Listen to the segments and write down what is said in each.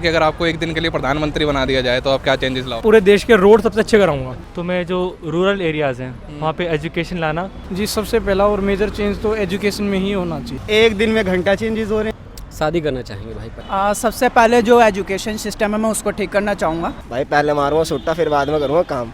कि अगर आपको एक दिन के लिए प्रधानमंत्री बना दिया जाए तो आप क्या चेंजेस लाओ? पूरे देश के रोड सबसे अच्छे कराऊंगा। तो मैं जो रूरल एरियाज़ हैं वहाँ पे एजुकेशन लाना। जी सबसे पहला और मेजर चेंज तो एजुकेशन में ही होना चाहिए। एक दिन में घंटा चेंजेस हो रहे हैं। शादी करना चाहेंगे भाई। सबसे पहले जो एजुकेशन सिस्टम है मैं उसको ठीक करना चाहूँगा। भाई पहले मारूंगा सुट्टा फिर बाद में करूँगा काम।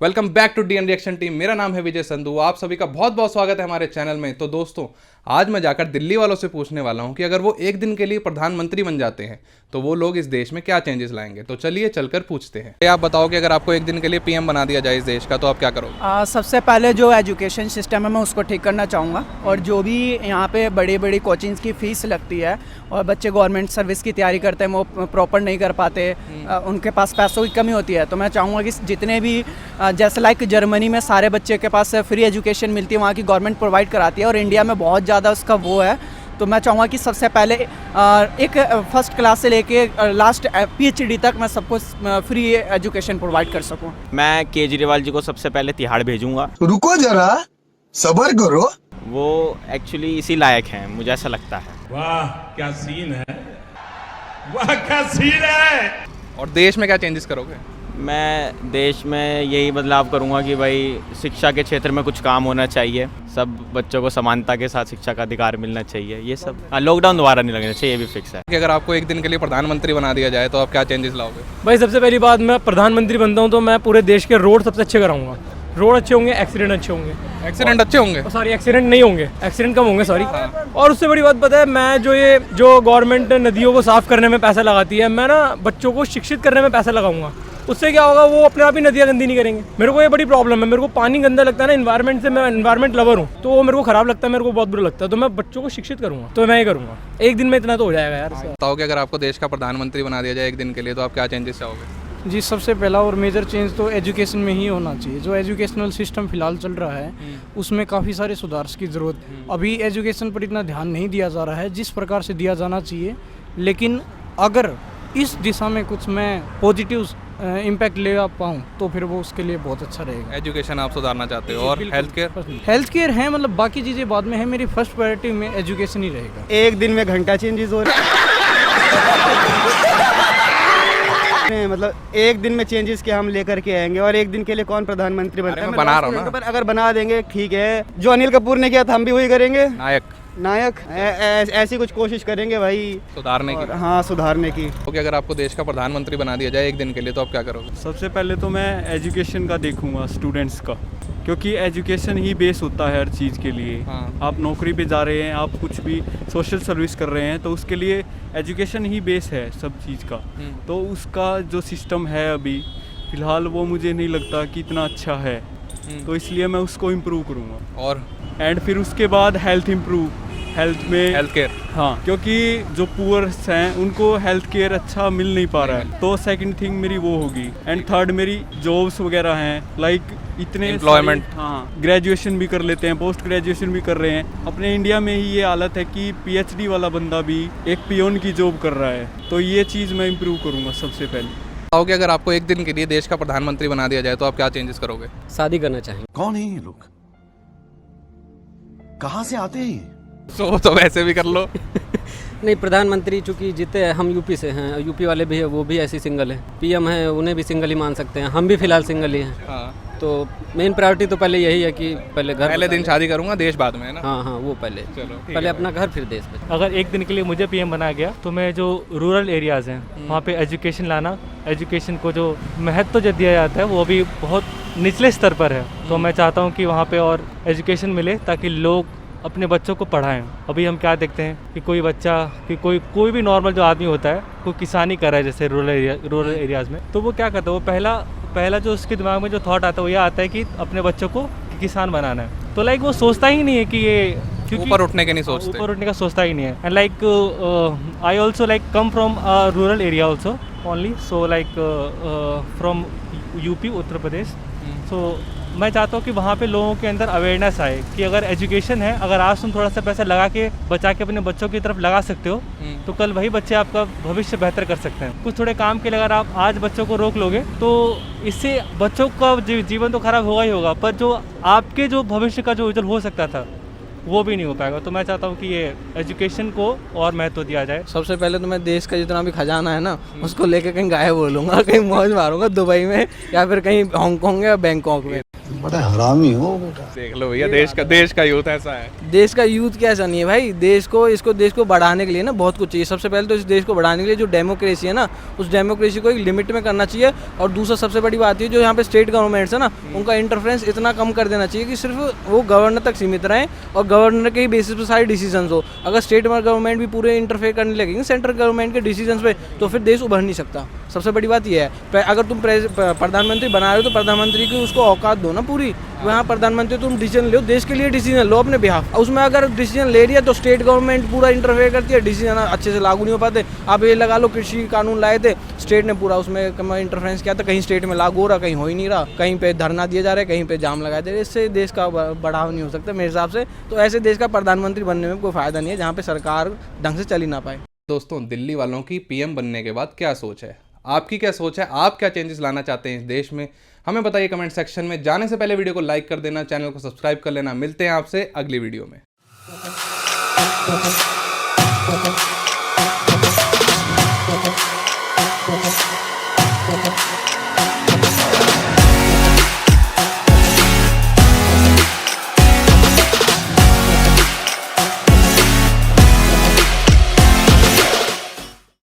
Welcome back to DN reaction team. मेरा नाम है विजय संधू। आप सभी का बहुत बहुत स्वागत है हमारे चैनल में। तो दोस्तों, आज मैं जाकर दिल्ली वालों से पूछने वाला हूं कि अगर वो एक दिन के लिए प्रधानमंत्री बन जाते हैं तो वो लोग इस देश में क्या चेंजेस लाएंगे। तो चलिए चलकर पूछते हैं। आप बताओ कि अगर आपको एक दिन के लिए पीएम बना दिया जाए इस देश का तो आप क्या करोगे? सबसे पहले जो एजुकेशन सिस्टम है मैं उसको ठीक करना चाहूँगा। और जो भी यहाँ पे बड़ी बड़ी कोचिंग्स की फ़ीस लगती है और बच्चे गवर्नमेंट सर्विस की तैयारी करते हैं वो प्रॉपर नहीं कर पाते, उनके पास पैसों की कमी होती है, तो मैं चाहूँगा कि जितने भी जैसे लाइक जर्मनी में सारे बच्चे के पास फ्री एजुकेशन मिलती है, वहाँ की गवर्नमेंट प्रोवाइड कराती है, और इंडिया में बहुत ज़्यादा उसका वो है। तो मैं चाहूँगा कि सबसे पहले एक फर्स्ट क्लास से लेके लास्ट पीएचडी तक मैं सबको फ्री एजुकेशन प्रोवाइड कर सकूँ। मैं केजरीवाल जी को सबसे पहले तिहाड़ भेजूंगा। रुको जरा, सबर करो। वो एक्चुअली इसी लायक हैं, मुझे ऐसा लगता है। वाह क्या सीन है, वाह क्या सीन है। और देश में क्या चेंजेस करोगे? मैं देश में यही बदलाव करूंगा कि भाई शिक्षा के क्षेत्र में कुछ काम होना चाहिए, सब बच्चों को समानता के साथ शिक्षा का अधिकार मिलना चाहिए, ये सब। लॉकडाउन दोबारा नहीं लगना चाहिए, ये भी फिक्स है। कि अगर आपको एक दिन के लिए प्रधानमंत्री बना दिया जाए तो आप क्या चेंजेस लाओगे? भाई सबसे पहली बात, मैं प्रधानमंत्री बनता हूँ तो मैं पूरे देश के रोड सबसे अच्छे कराऊंगा। रोड अच्छे होंगे, एक्सीडेंट अच्छे होंगे। एक्सीडेंट अच्छे होंगे? सॉरी, एक्सीडेंट नहीं होंगे, एक्सीडेंट कम होंगे, सॉरी। और उससे बड़ी बात पता है, मैं जो गवर्नमेंट नदियों को साफ करने में पैसा लगाती है, मैं ना बच्चों को शिक्षित करने में पैसा लगाऊंगा। उससे क्या होगा, वो अपने आप ही नदियाँ गंदी नहीं करेंगे। मेरे को ये बड़ी प्रॉब्लम है, मेरे को पानी गंदा लगता है ना, एनवायरमेंट से, मैं एनवायरमेंट लवर हूँ, तो वो मेरे को खराब लगता है, मेरे को बहुत बुरा लगता है। तो मैं बच्चों को शिक्षित करूँगा, तो मैं ये करूँगा। एक दिन में इतना तो हो जाएगा यार। बताओ कि अगर आपको देश का प्रधानमंत्री बना दिया जाए एक दिन के लिए तो आप क्या चेंजेस चाहोगे? जी सबसे पहला और मेजर चेंज तो एजुकेशन में ही होना चाहिए। जो एजुकेशनल सिस्टम फिलहाल चल रहा है उसमें काफ़ी सारे सुधार की ज़रूरत। अभी एजुकेशन पर इतना ध्यान नहीं दिया जा रहा है जिस प्रकार से दिया जाना चाहिए, लेकिन अगर इस दिशा में कुछ मैं पॉजिटिव इम्पैक्ट ले आ पाऊँ तो फिर वो उसके लिए बहुत अच्छा रहेगा। एजुकेशन आप सुधारना चाहते हो? और हेल्थ केयर है, मतलब बाकी चीज़ें बाद में है, मेरी फर्स्ट प्रायोरिटी में एजुकेशन ही रहेगा। एक दिन में घंटा चेंजेस हो रहे हैं। मतलब एक दिन में चेंजेस के हम लेकर के आएंगे, और एक दिन के लिए कौन प्रधानमंत्री बनता है? मैं बना रहा हूँ ना। अगर बना देंगे ठीक है, जो अनिल कपूर ने किया था हम भी वही करेंगे। नायक ऐसी कुछ कोशिश करेंगे भाई सुधारने की। हाँ, सुधारने की। तो अगर आपको देश का प्रधानमंत्री बना दिया जाए एक दिन के लिए तो आप क्या करोगे? सबसे पहले तो मैं एजुकेशन का देखूंगा, स्टूडेंट्स का, क्योंकि एजुकेशन ही बेस होता है हर चीज़ के लिए। हाँ। आप नौकरी पे जा रहे हैं, आप कुछ भी सोशल सर्विस कर रहे हैं, तो उसके लिए एजुकेशन ही बेस है सब चीज़ का। तो उसका जो सिस्टम है अभी फ़िलहाल वो मुझे नहीं लगता कि इतना अच्छा है, तो इसलिए मैं उसको इम्प्रूव करूँगा। और एंड फिर उसके बाद हेल्थ हेल्थ केयर। हाँ, क्योंकि जो पुअर्स हैं उनको हेल्थ केयर अच्छा मिल नहीं पा रहा है, तो सेकंड थिंग मेरी वो होगी। एंड थर्ड मेरी जॉब्स वगैरह हैं, लाइक इतने एम्प्लॉयमेंट। हाँ, ग्रेजुएशन भी कर लेते हैं, पोस्ट ग्रेजुएशन भी कर रहे हैं। अपने इंडिया में ही ये हालत है कि पीएचडी वाला बंदा भी एक पियोन की जॉब कर रहा है, तो ये चीज़ मैं इम्प्रूव करूँगा सबसे पहले। बताओ कि अगर आपको एक दिन के लिए देश का प्रधानमंत्री बना दिया जाए तो आप क्या चेंजेस करोगे? शादी करना चाहेंगे। कौन है ये लोग? कहाँ से आते हैं? तो वैसे भी कर लो। नहीं, प्रधानमंत्री चूंकि जीते हम यूपी से हैं, यूपी वाले भी है, वो भी ऐसी सिंगल है। पीएम है, उन्हें भी सिंगल ही मान सकते हैं, हम भी फिलहाल सिंगल ही हैं। हाँ। तो मेन प्रायोरिटी तो पहले यही है कि पहले दिन शादी करूंगा, देश बाद में है ना। हाँ, वो पहले। चलो, पहले अपना घर फिर देश पे। अगर एक दिन के लिए मुझे पीएम बनाया गया तो मैं जो रूरल एरियाज़ हैं वहाँ पे एजुकेशन लाना, एजुकेशन को जो महत्व जो दिया जाता है वो अभी बहुत निचले स्तर पर है, तो मैं चाहता हूँ कि वहाँ पे और एजुकेशन मिले ताकि लोग अपने बच्चों को पढ़ाएं। अभी हम क्या देखते हैं कि कोई बच्चा कि कोई भी नॉर्मल जो आदमी होता है, कोई किसानी कर रहा है जैसे रूरल एरियाज़ में, तो वो क्या करता है, वो पहला जो उसके दिमाग में जो थॉट आता है वो ये आता है कि अपने बच्चों को किसान बनाना है। तो लाइक वो सोचता ही नहीं है कि ये ऊपर उठने के नहीं सोचते, ऊपर उठने का सोचता ही नहीं है। And like I also like come from rural area also only, so like from UP, Uttar Pradesh. So मैं चाहता हूँ कि वहाँ पे लोगों के अंदर अवेयरनेस आए कि अगर एजुकेशन है, अगर आज तुम थोड़ा सा पैसा लगा के बचा के अपने बच्चों की तरफ लगा सकते हो तो कल वही बच्चे आपका भविष्य बेहतर कर सकते हैं। कुछ थोड़े काम के लिए अगर आप आज बच्चों को रोक लोगे तो इससे बच्चों का जीवन तो खराब होगा ही होगा, पर जो आपके जो भविष्य का जो उज्जवल हो सकता था वो भी नहीं हो पाएगा। तो मैं चाहता हूँ कि ये एजुकेशन को और महत्व दिया जाए। सबसे पहले तो मैं देश का जितना भी खजाना है ना उसको लेके कहीं गायब बोलूँगा, कहीं मौज मारूंगा दुबई में या फिर कहीं हांगकांग या बैंकॉक में। बड़ा हरामी हो बेटा। देख लो भैया, देश का यूथ ऐसा है। देश का यूथ क्या ऐसा नहीं है भाई, देश को बढ़ाने के लिए ना बहुत कुछ चाहिए। सबसे पहले तो इस देश को बढ़ाने के लिए जो डेमोक्रेसी है ना, उस डेमोक्रेसी को एक लिमिट में करना चाहिए। और दूसरा सबसे बड़ी बात है जो यहाँ पे स्टेट गवर्नमेंट्स है ना, उनका इंटरफेरेंस इतना कम कर देना चाहिए कि सिर्फ वो गवर्नर तक सीमित रहें और गवर्नर के ही बेसिस पे सारे डिसीजन हो। अगर स्टेट गवर्नमेंट भी पूरे इंटरफेयर करने लगेंगे सेंट्रल गवर्नमेंट के डिसीजन पे, तो फिर देश उभर नहीं सकता। सबसे बड़ी बात यह है, अगर तुम प्रधानमंत्री बना रहे हो तो प्रधानमंत्री की उसको औकात दो ना पूरी। वहाँ प्रधानमंत्री तुम डिसीजन लो, देश के लिए डिसीजन लो अपने बिहाफ। उसमें अगर डिसीजन ले रही है तो स्टेट गवर्नमेंट पूरा इंटरफेयर करती है, डिसीजन अच्छे से लागू नहीं हो पाते। आप ये लगा लो कृषि कानून लाए थे, स्टेट ने पूरा उसमें इंटरफेरेंस किया था, कहीं स्टेट में लागू हो रहा, कहीं हो ही नहीं रहा, कहीं पे धरना दिए जा रहे, कहीं पे जाम लगाए दे रहे। इससे देश का बढ़ावा नहीं हो सकता मेरे हिसाब से। तो ऐसे देश का प्रधानमंत्री बनने में कोई फायदा नहीं है जहाँ पे सरकार ढंग से चल ही ना पाए। दोस्तों, दिल्ली वालों की पीएम बनने के बाद क्या सोच है? आपकी क्या सोच है? आप क्या चेंजेस लाना चाहते हैं इस देश में? हमें बताइए कमेंट सेक्शन में। जाने से पहले वीडियो को लाइक कर देना, चैनल को सब्सक्राइब कर लेना। मिलते हैं आपसे अगली वीडियो में।